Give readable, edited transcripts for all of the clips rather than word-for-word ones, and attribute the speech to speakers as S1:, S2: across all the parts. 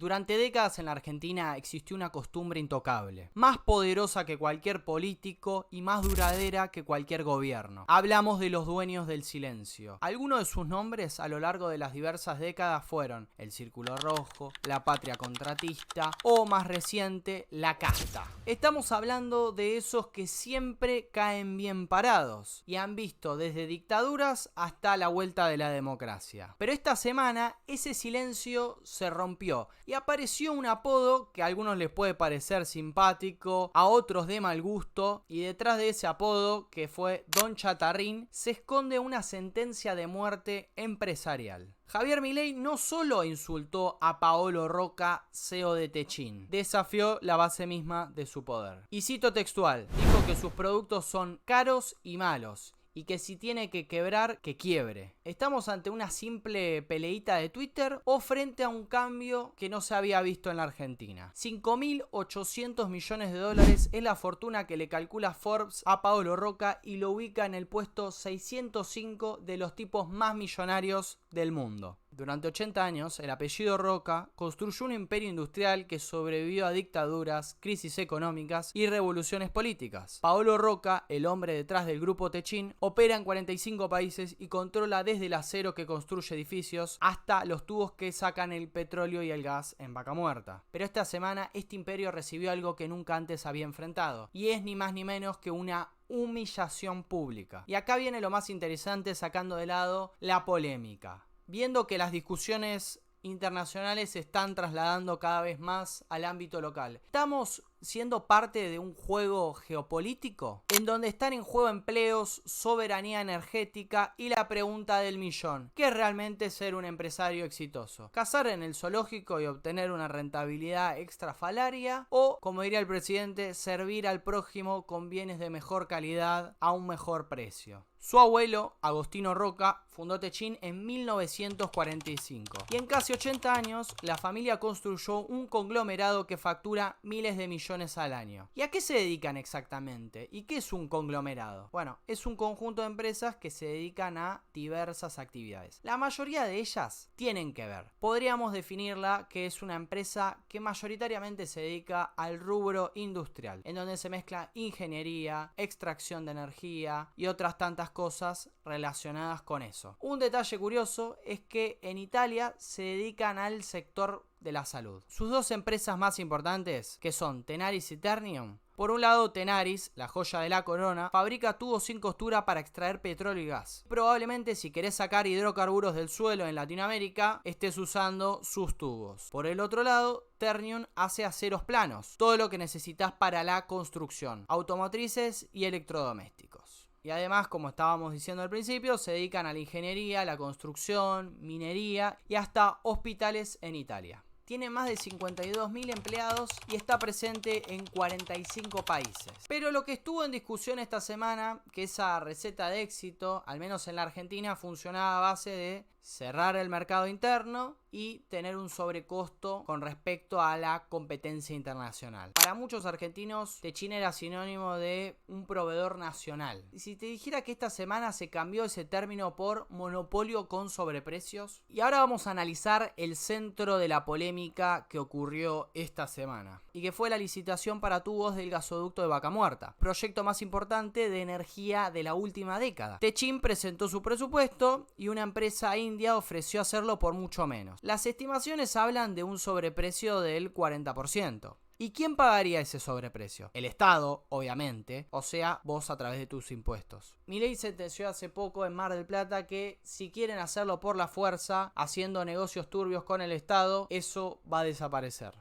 S1: Durante décadas en la Argentina existió una costumbre intocable, más poderosa que cualquier político y más duradera que cualquier gobierno. Hablamos de los dueños del silencio. Algunos de sus nombres a lo largo de las diversas décadas fueron el Círculo Rojo, la Patria Contratista o, más reciente, la Casta. Estamos hablando de esos que siempre caen bien parados y han visto desde dictaduras hasta la vuelta de la democracia. Pero esta semana ese silencio se rompió y apareció un apodo que a algunos les puede parecer simpático, a otros de mal gusto, y detrás de ese apodo, que fue Don Chatarrín, se esconde una sentencia de muerte empresarial. Javier Milei no solo insultó a Paolo Roca, CEO de Techin, desafió la base misma de su poder. Y cito textual, dijo que sus productos son caros y malos, y que si tiene que quebrar, que quiebre. ¿Estamos ante una simple peleita de Twitter o frente a un cambio que no se había visto en la Argentina? 5.800 millones de dólares es la fortuna que le calcula Forbes a Paolo Roca y lo ubica en el puesto 605 de los tipos más millonarios del mundo. Durante 80 años, el apellido Roca construyó un imperio industrial que sobrevivió a dictaduras, crisis económicas y revoluciones políticas. Paolo Roca, el hombre detrás del grupo Techin, opera en 45 países y controla desde el acero que construye edificios hasta los tubos que sacan el petróleo y el gas en Vaca Muerta. Pero esta semana este imperio recibió algo que nunca antes había enfrentado, y es ni más ni menos que una humillación pública. Y acá viene lo más interesante, sacando de lado la polémica. Viendo que las discusiones internacionales se están trasladando cada vez más al ámbito local, ¿estamos siendo parte de un juego geopolítico en donde están en juego empleos, soberanía energética y la pregunta del millón? ¿Qué es realmente ser un empresario exitoso? ¿Cazar en el zoológico y obtener una rentabilidad extrafalaria? ¿O, como diría el presidente, servir al prójimo con bienes de mejor calidad a un mejor precio? Su abuelo, Agostino Roca, fundó Techin en 1945 y en casi 80 años la familia construyó un conglomerado que factura miles de millones al año. ¿Y a qué se dedican exactamente? ¿Y qué es un conglomerado? Bueno, es un conjunto de empresas que se dedican a diversas actividades. La mayoría de ellas tienen que ver. Podríamos definirla que es una empresa que mayoritariamente se dedica al rubro industrial, en donde se mezcla ingeniería, extracción de energía y otras tantas cosas relacionadas con eso. Un detalle curioso es que en Italia se dedican al sector de la salud. Sus dos empresas más importantes, que son Tenaris y Ternium. Por un lado, Tenaris, la joya de la corona, fabrica tubos sin costura para extraer petróleo y gas. Probablemente si querés sacar hidrocarburos del suelo en Latinoamérica, estés usando sus tubos. Por el otro lado, Ternium hace aceros planos, todo lo que necesitas para la construcción, automotrices y electrodomésticos. Y además, como estábamos diciendo al principio, se dedican a la ingeniería, la construcción, minería y hasta hospitales en Italia. Tiene más de 52.000 empleados y está presente en 45 países. Pero lo que estuvo en discusión esta semana, que esa receta de éxito, al menos en la Argentina, funcionaba a base de cerrar el mercado interno y tener un sobrecosto con respecto a la competencia internacional. Para muchos argentinos, Techin era sinónimo de un proveedor nacional. Y si te dijera que esta semana se cambió ese término por monopolio con sobreprecios. Y ahora vamos a analizar el centro de la polémica que ocurrió esta semana, y que fue la licitación para tubos del gasoducto de Vaca Muerta, proyecto más importante de energía de la última década. Techin presentó su presupuesto y una empresa india ofreció hacerlo por mucho menos. Las estimaciones hablan de un sobreprecio del 40%. ¿Y quién pagaría ese sobreprecio? El Estado, obviamente, o sea, vos a través de tus impuestos. Milei sentenció hace poco en Mar del Plata que si quieren hacerlo por la fuerza, haciendo negocios turbios con el Estado, eso va a desaparecer.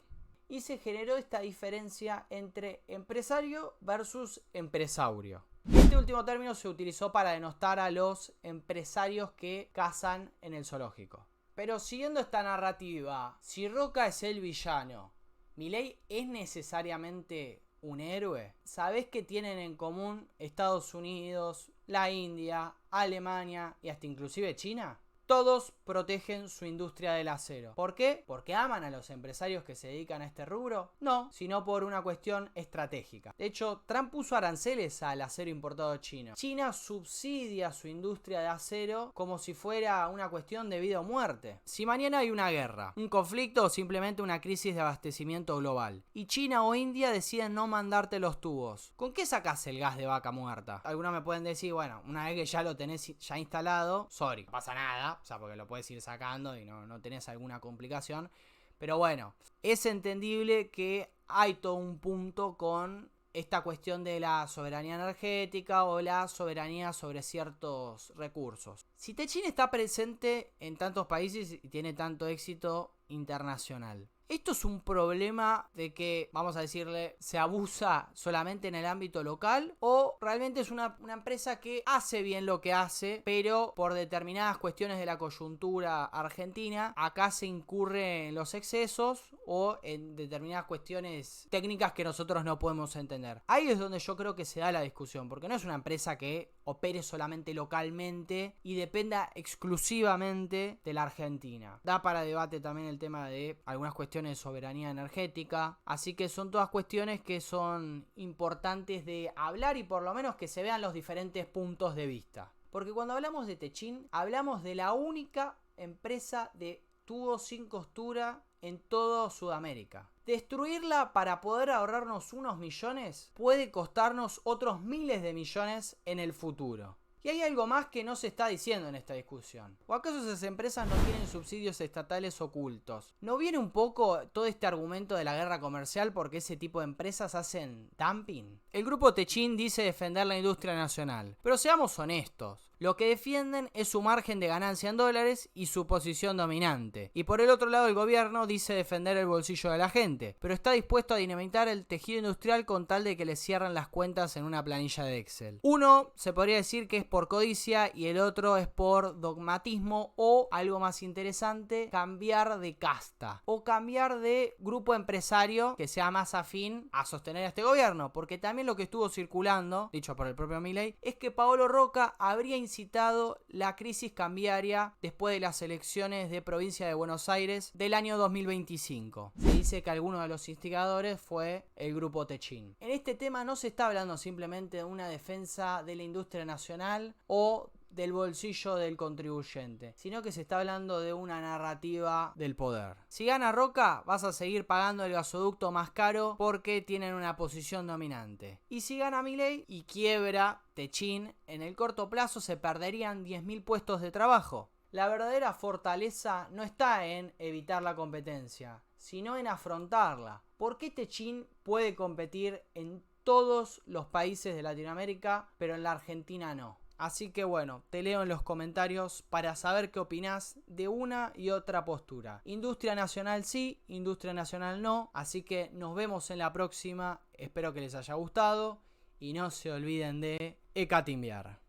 S1: Y se generó esta diferencia entre empresario versus empresaurio. Este último término se utilizó para denostar a los empresarios que cazan en el zoológico. Pero siguiendo esta narrativa, si Roca es el villano, ¿Milei es necesariamente un héroe? ¿Sabés qué tienen en común Estados Unidos, la India, Alemania y hasta inclusive China? Todos protegen su industria del acero. ¿Por qué? ¿Porque aman a los empresarios que se dedican a este rubro? No, sino por una cuestión estratégica. De hecho, Trump puso aranceles al acero importado chino. China subsidia su industria de acero como si fuera una cuestión de vida o muerte. Si mañana hay una guerra, un conflicto o simplemente una crisis de abastecimiento global, y China o India deciden no mandarte los tubos, ¿con qué sacás el gas de vaca muerta? Algunos me pueden decir, bueno, una vez que ya lo tenés ya instalado, sorry, no pasa nada. O sea, porque lo puedes ir sacando y no tenés alguna complicación. Pero bueno, es entendible que hay todo un punto con esta cuestión de la soberanía energética o la soberanía sobre ciertos recursos. Si Techin está presente en tantos países y tiene tanto éxito internacional, esto es un problema de que, vamos a decirle, se abusa solamente en el ámbito local, o realmente es una empresa que hace bien lo que hace, pero por determinadas cuestiones de la coyuntura argentina, acá se incurre en los excesos o en determinadas cuestiones técnicas que nosotros no podemos entender. Ahí es donde yo creo que se da la discusión, porque no es una empresa que opere solamente localmente y dependa exclusivamente de la Argentina. Da para debate también el tema de algunas cuestiones de soberanía energética, así que son todas cuestiones que son importantes de hablar y por lo menos que se vean los diferentes puntos de vista. Porque cuando hablamos de Techin, hablamos de la única empresa de tubos sin costura en toda Sudamérica. Destruirla para poder ahorrarnos unos millones puede costarnos otros miles de millones en el futuro. Y hay algo más que no se está diciendo en esta discusión. ¿O acaso esas empresas no tienen subsidios estatales ocultos? ¿No viene un poco todo este argumento de la guerra comercial porque ese tipo de empresas hacen dumping? El grupo Techin dice defender la industria nacional, pero seamos honestos. Lo que defienden es su margen de ganancia en dólares y su posición dominante. Y por el otro lado el gobierno dice defender el bolsillo de la gente, pero está dispuesto a dinamitar el tejido industrial con tal de que le cierren las cuentas en una planilla de Excel. Uno se podría decir que es por codicia y el otro es por dogmatismo o, algo más interesante, cambiar de casta o cambiar de grupo empresario que sea más afín a sostener a este gobierno, porque también lo que estuvo circulando, dicho por el propio Milei, es que Paolo Roca habría incitado la crisis cambiaria después de las elecciones de provincia de Buenos Aires del año 2025. Se dice que alguno de los instigadores fue el grupo Techin. En este tema no se está hablando simplemente de una defensa de la industria nacional o del bolsillo del contribuyente, sino que se está hablando de una narrativa del poder. Si gana Roca, vas a seguir pagando el gasoducto más caro porque tienen una posición dominante. Y si gana Milei y quiebra Techin, en el corto plazo se perderían 10.000 puestos de trabajo. La verdadera fortaleza no está en evitar la competencia, sino en afrontarla. ¿Por qué Techin puede competir en todos los países de Latinoamérica, pero en la Argentina no? Así que bueno, te leo en los comentarios para saber qué opinás de una y otra postura. Industria nacional sí, industria nacional no. Así que nos vemos en la próxima. Espero que les haya gustado y no se olviden de hecatimbiar.